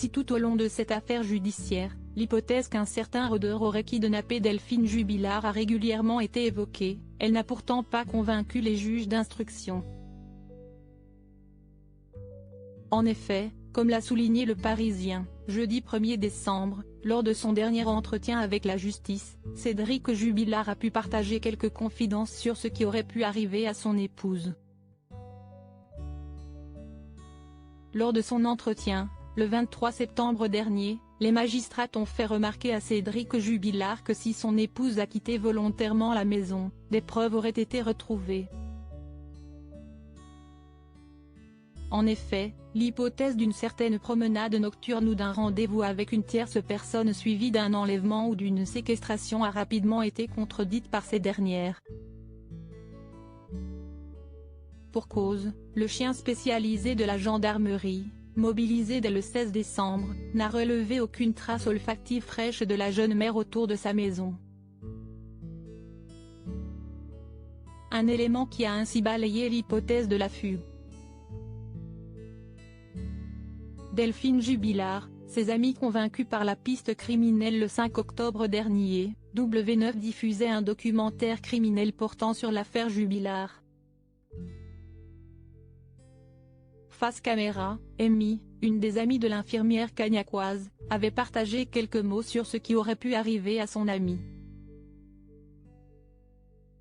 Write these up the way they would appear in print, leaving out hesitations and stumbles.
Si tout au long de cette affaire judiciaire, l'hypothèse qu'un certain rôdeur aurait kidnappé Delphine Jubilard a régulièrement été évoquée, elle n'a pourtant pas convaincu les juges d'instruction. En effet, comme l'a souligné Le Parisien, jeudi 1er décembre, lors de son dernier entretien avec la justice, Cédric Jubilard a pu partager quelques confidences sur ce qui aurait pu arriver à son épouse. Lors de son entretien, le 23 septembre dernier, les magistrats ont fait remarquer à Cédric Jubilard que si son épouse a quitté volontairement la maison, des preuves auraient été retrouvées. En effet, l'hypothèse d'une certaine promenade nocturne ou d'un rendez-vous avec une tierce personne suivie d'un enlèvement ou d'une séquestration a rapidement été contredite par ces dernières. Pour cause, le chien spécialisé de la gendarmerie, mobilisé dès le 16 décembre, n'a relevé aucune trace olfactive fraîche de la jeune mère autour de sa maison. Un élément qui a ainsi balayé l'hypothèse de la fugue. Delphine Jubilard, ses amis convaincus par la piste criminelle. Le 5 octobre dernier, W9 diffusait un documentaire criminel portant sur l'affaire Jubilard. Face caméra, Amy, une des amies de l'infirmière cagnacoise, avait partagé quelques mots sur ce qui aurait pu arriver à son amie.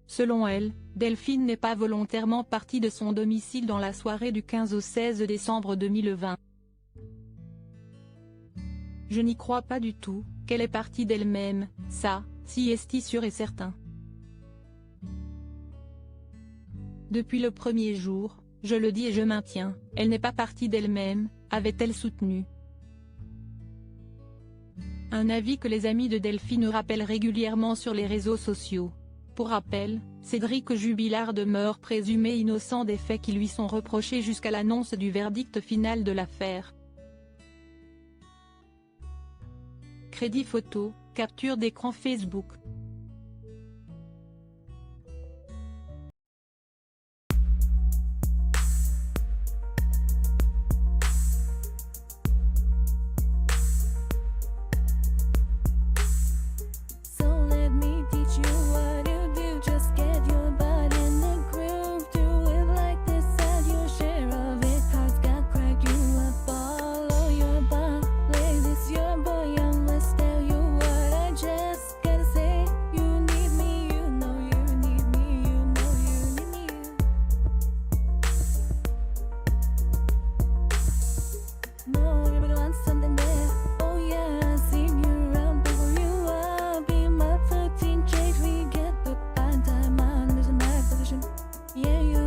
Selon elle, Delphine n'est pas volontairement partie de son domicile dans la soirée du 15 au 16 décembre 2020. Je n'y crois pas du tout, qu'elle est partie d'elle-même, ça, si est sûr et certain. Depuis le premier jour, je le dis et je maintiens, elle n'est pas partie d'elle-même, avait-elle soutenu. Un avis que les amis de Delphine rappellent régulièrement sur les réseaux sociaux. Pour rappel, Cédric Jubilard demeure présumé innocent des faits qui lui sont reprochés jusqu'à l'annonce du verdict final de l'affaire. Crédit photo, capture d'écran Facebook. Yeah, you